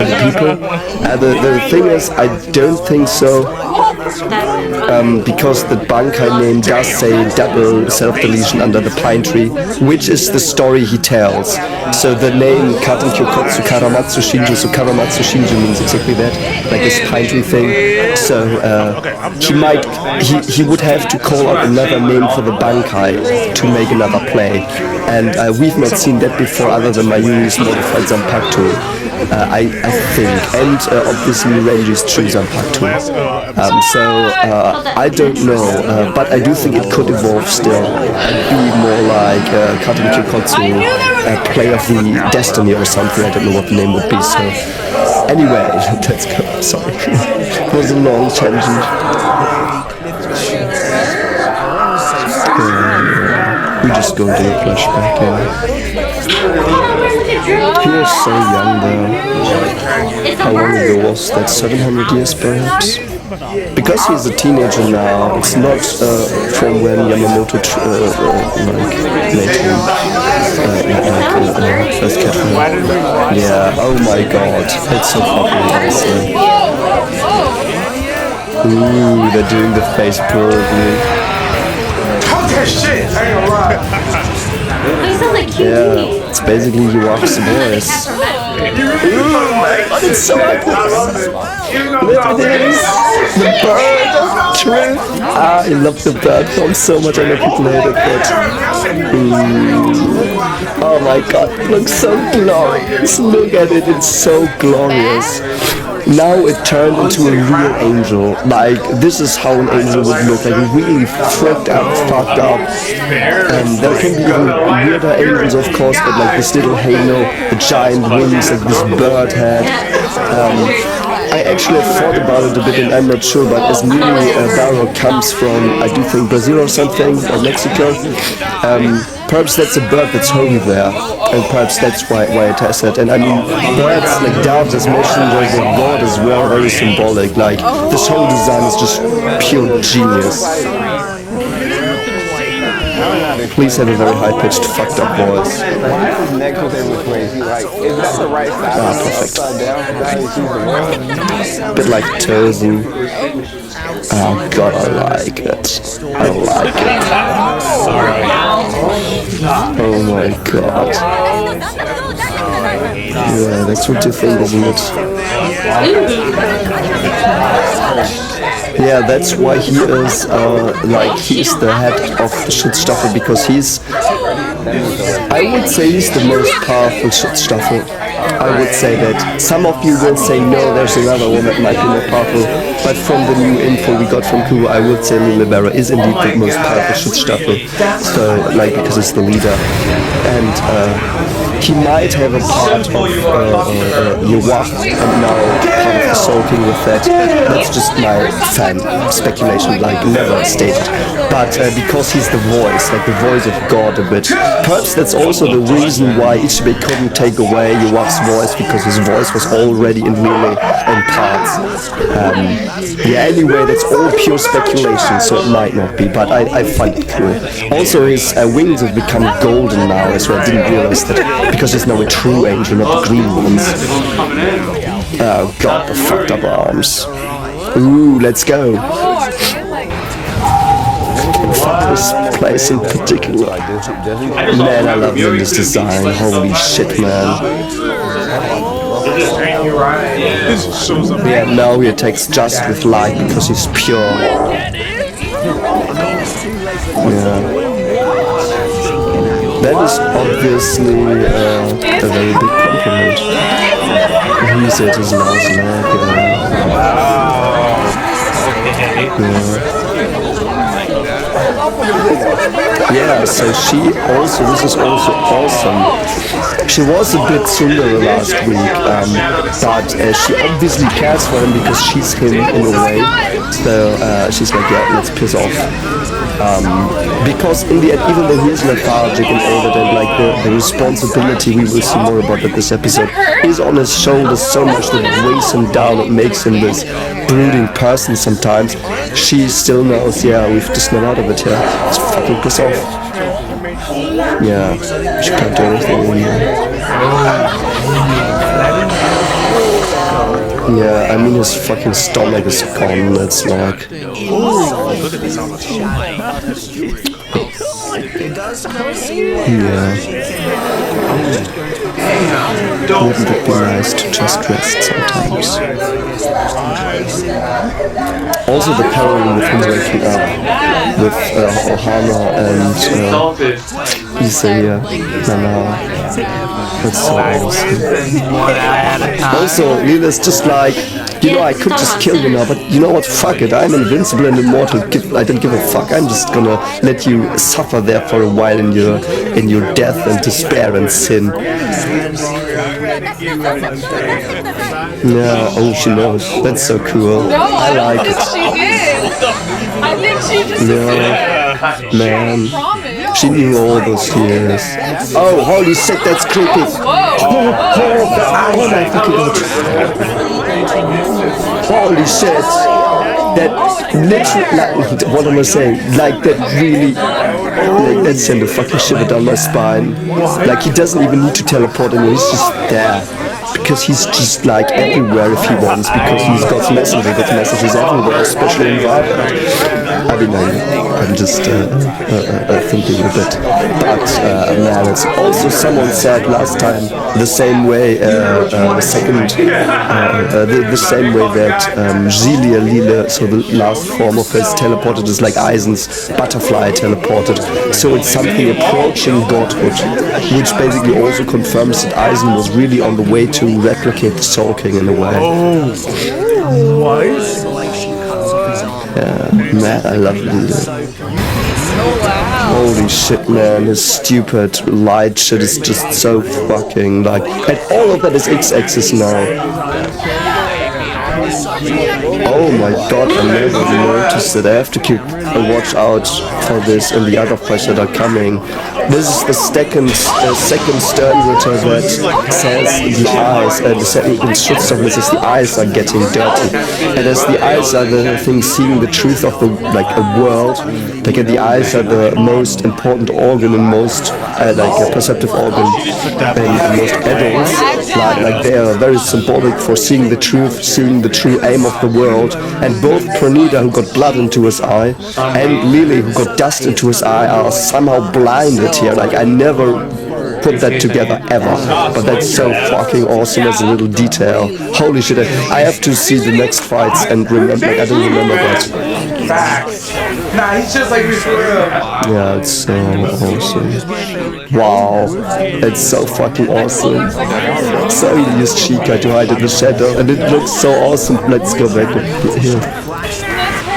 people. The thing is, I don't think so. Because the Bankai name does say double self-deletion under the pine tree, which is the story he tells. So the name Katen Kyokotsu Karamatsu Shinju, so Karamatsu Shinju means exactly that, like this pine tree thing. So he would have to call out another name for the Bankai to make another play. And we've not seen that before other than Mayuri's modified Zanpakuto. I think, and obviously Ranji's true Zanpakuto. I don't know, but I do think it could evolve still and be more like Katen Kyokotsu, play of the destiny or something. I don't know what the name would be. So anyway, let's go. Sorry, it was a long tangent. We just go into a flashback. He was so young though. How long ago was that? 700 years perhaps? Because he's a teenager now, it's not from when Yamamoto made him first catch him. Yeah, oh my god, it's so fucking awesome. Ooh, they're doing the face probably. Shit, I ain't gonna lie. He sounds like QT. Yeah, it's basically Yuaki's voice. Ooh my god, it's so ugly. Look at this. The bird, truth. I love the bird film so much. I know people hate it, but oh my god, it looks so glorious. Look at it, it's so glorious. Now it turned into a real angel. Like, this is how an angel would look, like really freaked out, fucked up. And there can be even weirder angels, of course, but like this little halo, the giant wings that this bird had. I actually thought about it a bit, and I'm not sure, but as Miri Barro comes from, I do think, Brazil or something, or Mexico, perhaps that's a bird that's home there, and perhaps that's why it has that. And I mean, birds like doves as messengers of God as well, very symbolic. Like, this whole design is just pure genius. Please have a very high-pitched, fucked up voice. Perfect. Bit like Tozen. Oh god, I like it. I like it. Oh my god. Yeah, that's what you think, isn't it? Yeah, that's why he is he's the head of the Schutzstaffel, because I would say he's the most powerful Schutzstaffel. I would say that. Some of you will say no, there's another one that might be more powerful, but from the new info we got from Kubo, I would say Lil Libera is indeed the most powerful Schutzstaffel. So, because it's the leader. And he might have a part of Yuwak and now part of the Soul King with that. That's just my fan speculation, like never stated. But because he's the voice of God a bit. Perhaps that's also the reason why Ichibe couldn't take away Yuwak's voice, because his voice was already in parts. Anyway, that's all pure speculation, so it might not be, but I find it cool. Also, his wings have become golden now as well. I didn't realize that, because he's now a true angel, not the green ones. Oh god, the fucked up arms. Ooh, let's go. Fuck this place in particular. Man, I love this design. Holy shit, man. Yeah, now he attacks just with light because he's pure. Yeah. That is obviously a very big compliment. He's at his last leg. Yeah, so this is also awesome. She was a bit tsundere last week, but she obviously cares for him because she's him in a way. So she's like, yeah, let's piss off. Because in the end, even though he's lethargic and all that, and like the responsibility, we will see more about that this episode, is on his shoulders so much that it weighs him down, it makes him this brooding person sometimes. She still knows, yeah, we've just not out of it here. Let's fucking piss off. Yeah, she can't do anything anymore. Yeah, I mean his fucking stomach is gone, it's like... Look at this on the Yeah. Wouldn't it be nice to just rest sometimes? Also the parallel with him waking up with Ohana and Isaiah Nana. That's so awesome. Also, Lila's just like, you know, I could just kill you now, but you know what, fuck it, I'm invincible and immortal, I don't give a fuck, I'm just gonna let you suffer there for a while in your death and despair and sin. Yeah, oh, she knows. That's so cool. No, I like it. She did. I think she just Yeah, man. She knew all those years. Oh, holy shit, that's creepy. Oh my fucking god. Holy shit. That literally, like, what am I saying? Like, that really, like, that sent a fucking shiver down my spine. Like, he doesn't even need to teleport anymore, he's just there. Because he's just like everywhere if he wants, because he's got messages everywhere, especially in Viber. I mean, I'm just thinking a bit. But man, it's also someone said last time the same way, the same way that Gilia Lila, so the last form of his teleported is like Eisen's butterfly teleported. So it's something approaching godhood, which basically also confirms that Eisen was really on the way to replicate the Soul King in a way. Yeah, man, I love Lila. Holy shit, man, his stupid light shit is just so fucking like... And all of that is X-axis now. Oh my god, I never noticed it. I have to keep a watch out for this and the other fights that are coming. This is the second Sternritter that says the eyes, the second Schutzstoff that says the eyes are getting dirty. And as the eyes are the thing seeing the truth of the, like, a world, like the eyes are the most important organ and most, like a perceptive organ in most adults. Like they are very symbolic for seeing the truth, seeing the true aim of the world. And both Pranita, who got blood into his eye, and Lily, who got dust into his eye, are somehow blinded here. Like, I never put that together ever, but that's so fucking awesome as a little detail. Holy shit, I have to see the next fights and remember, like, I don't remember that. Nah, he's just like this. Yeah, it's so awesome. Wow, it's so fucking awesome. So he used Chica to hide in the shadow, and it looks so awesome. Let's go back here.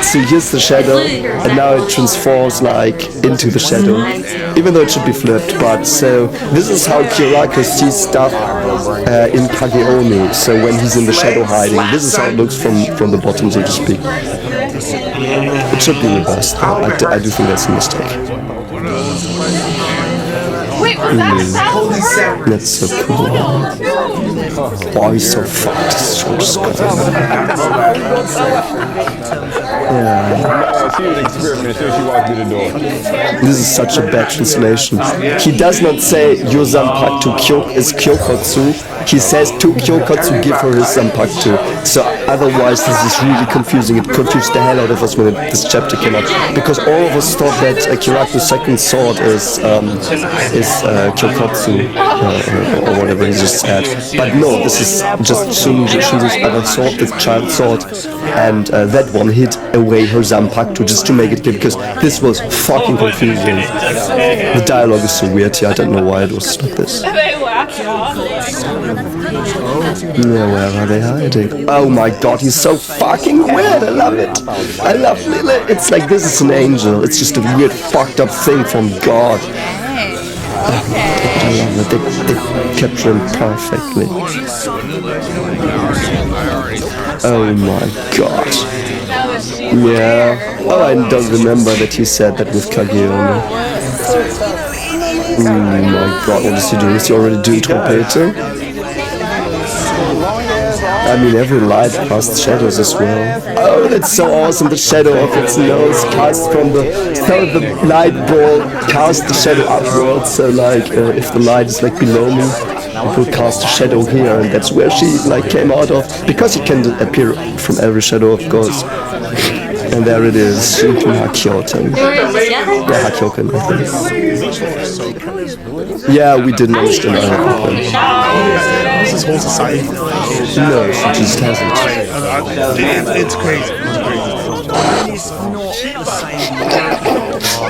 See, here's the shadow, and now it transforms like into the shadow, even though it should be flipped. But so this is how Kiraku sees stuff in Kageomi. So when he's in the shadow hiding, this is how it looks from the bottom, so to speak. It should be reversed. I do think that's a mistake. Wait, was that That's so cool. Oh, he's so fucked. So She was experimenting as soon as she walked through the door. This is such a bad translation. He does not say your Zanpakuto is Kyokotsu. He says to Kyokotsu give her his Zanpakuto. So otherwise this is really confusing. It confused the hell out of us when this chapter came out. Because all of us thought that Kiraku's second sword is Kyokotsu or whatever he just said. But no, this is just Shinju's other sword, the child sword. And that one hid away her Zanpakuto just to make it clear, because this was fucking confusing. The dialogue is so weird here, I don't know why it was like this. Yeah, where are they hiding? Oh my god, he's so fucking weird, I love it. I love Lilith. It's like this is an angel, it's just a weird fucked up thing from God. I love it, they capture him perfectly. Oh my god. Yeah. Oh, I don't remember that you said that with Kageomi. Oh my god, what is he doing? Is he already doing torpedo? I mean, every light casts shadows as well. Oh, that's so awesome, the shadow of its nose casts from the... So the light ball casts the shadow upwards, so like, if the light is like below me, will cast a shadow here, and that's where she like came out of, because he can appear from every shadow, of course. And there it is, Shinkin Hakyoten. Yeah, Hakyoken, I think. Yeah, we didn't understand either. What's this whole society? No, she just hasn't. It's crazy.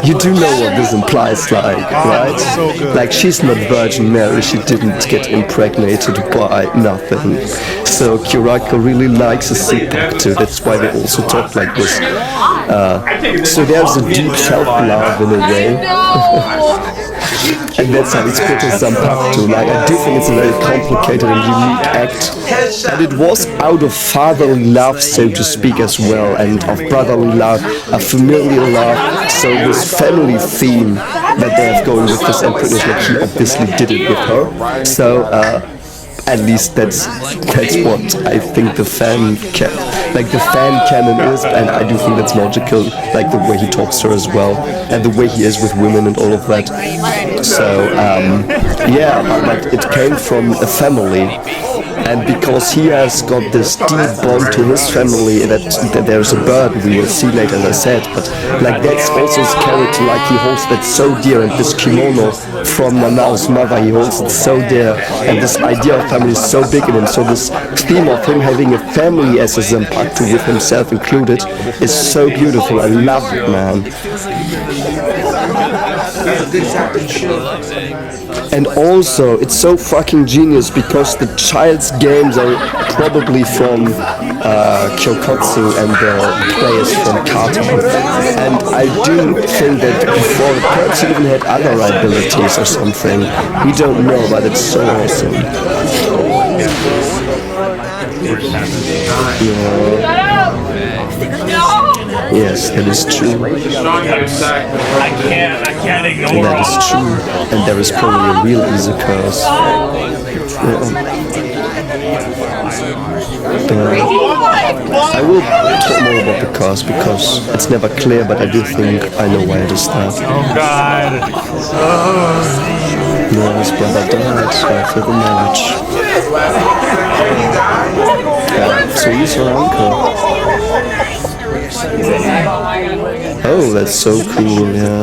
You do know what this implies, like, right? So good. Like, she's not Virgin Mary, she didn't get impregnated by nothing. So Kurako really likes a Senpaku, that's why they also talk like this. So there's a deep self-love in a way. And that's how it's put as Senpaku. Like, I do think it's a very complicated and unique act. And it was out of fatherly love, so to speak, as well, and of brotherly love, a familial love. So this family theme that they have going with this, and pretty much like he obviously did it with her. So at least that's what I think the fan canon is, and I do think that's logical, like the way he talks to her as well, and the way he is with women and all of that. So yeah, but it came from a family. And because he has got this deep bond to his family, that there's a burden we will see later, as I said, but like that's also his character, like he holds that so dear, and this kimono from Nanao's mother, he holds it so dear, and this idea of family is so big in him, so this theme of him having a family as a Senpaku with himself included is so beautiful. I love it, man. And also, it's so fucking genius because the child's games are probably from Kyokotsu and the players from Kata. And I do think that before, perhaps he even had other abilities or something. We don't know, but it's so awesome. Yeah. Yes, that is true. I can't ignore And that is true. And there is probably a real easy curse. I will talk more about the curse because it's never clear, but I do think I know why it is that. Oh God. No, his brother died after the marriage. Yeah, so he's her uncle. Oh, that's so cool, yeah.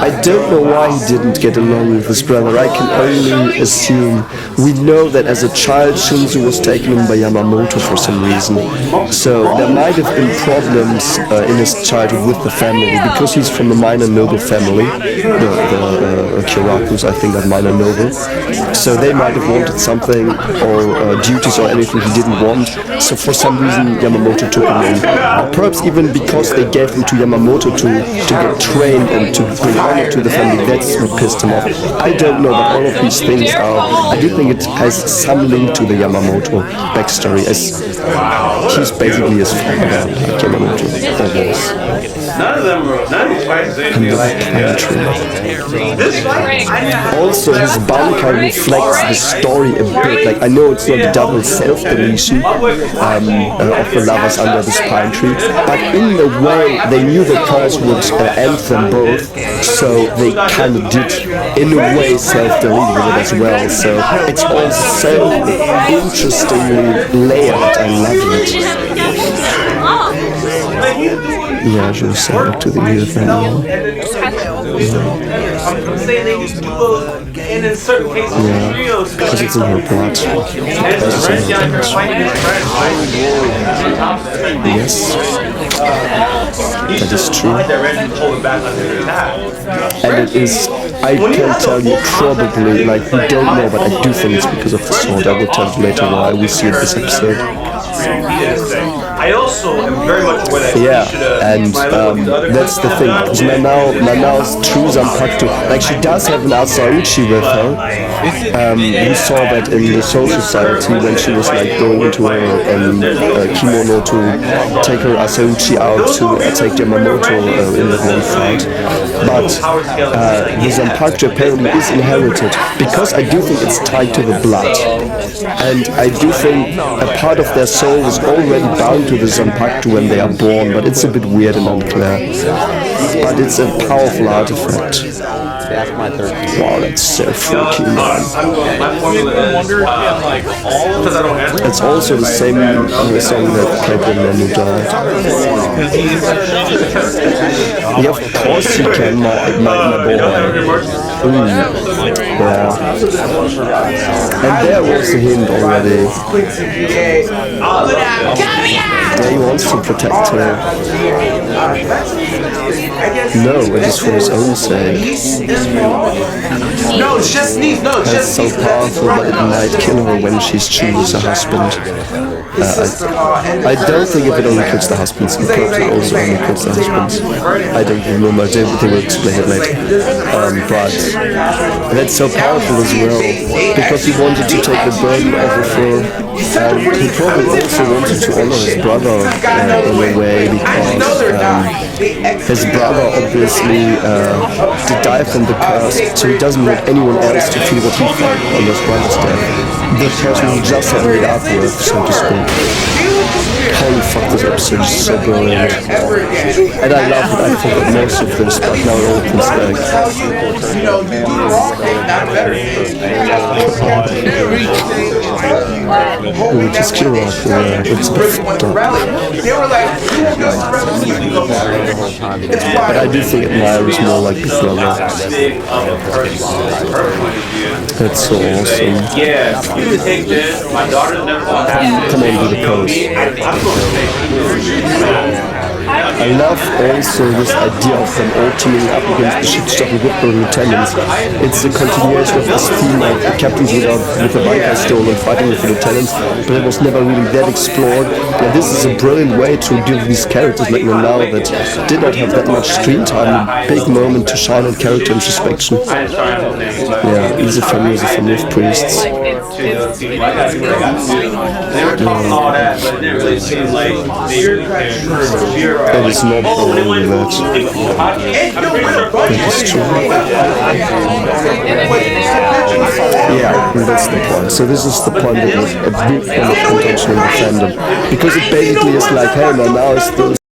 I don't know why he didn't get along with his brother. I can only assume. We know that as a child, Shinzu was taken in by Yamamoto for some reason. So there might have been problems in his childhood with the family, because he's from a minor noble family. The Kyorakus, I think, are minor noble. So they might have wanted something, or duties or anything he didn't want. So for some reason, Yamamoto took him in. Perhaps even because they gave him to Yamamoto to get trained and to bring honor to the family, that's what pissed him off. I don't know, but all of these things are, I do think it has some link to the Yamamoto backstory, as he's basically his father, like Yamamoto, almost. None of them were, none of these fights did anything like this fight. Also, his Bankai reflects the story a bit. Like, I know it's not double self-deletion of the lovers under this pine tree, but in a way, they knew the curse would end them both, so they kind of did, in a way, self-delete with it as well. So it's all so interestingly layered. I love it. Yeah, je sais to the new family. I'm saying they used to do those, and in certain cases, trios. Because it's in her blood. Yes. That is true. And it is, I can tell you probably, like, we don't know, but I do think it's because of the sword. I will tell you later why. We see it this episode. I also am very much aware that and that's the thing, because Nanao's true Senpaku, like, she does have an Asauchi with her. We saw that in the Soul Society when she was like going into her kimono to take her Asauchi out to take Yamamoto in the one fight. But the Senpaku apparently is inherited, because I do think it's tied to the blood. And I do think a part of their soul is already bound to the Senpaku when they are born, but it's a bit weird and unclear. But it's a powerful artifact. That's my third. Wow, that's so freaky, man. My formula is like because I don't answer. It's also the same song that played when Manu died. Yeah, of course you can, my boy. Yeah. And there was the hint already. Yeah, he wants to protect her. No, it is for his own sake. No, it's just sneeze. No, it's That's just so sneeze. powerful, but it might kill her when she's chooses a husband. I don't think if it only kills the husbands, it probably also only kills the husbands. I don't remember, they will explain it later. But that's so powerful as well, because he wanted to take the burden off of her, and he probably also wanted to honor his brother in a way, because his brother obviously did die from the curse, so he doesn't want anyone else to feel what he felt on his brother's death. The person he just had made up with, so to speak. Holy fuck, this episode is so brilliant. And I love it, I forgot most of this, but now it all comes back. You know, you do the wrong thing, not a better Which is Kira, it's a bit fucked up. They were like, you won't go to the revolution. But I do think Admire is more like Big Brother. That's so awesome. Yeah, you can take this. My daughter's never gonna have Come on, do the pose. I love also this idea of them all teaming up against the shit-stopping Whitburn lieutenants. It's a continuation of this theme of the captains with the banker stole and fighting with the lieutenants, but it was never really that explored. And this is a brilliant way to give these characters like now that did not have that much screen time a big moment to shine on character introspection. Yeah, he's a family of priests. They were talking all that, but it didn't really seem like That is not only that. That is true. Yeah, that's the point. So this is the point that was a big point of contention in the fandom. Because it basically is like, hey man, now is the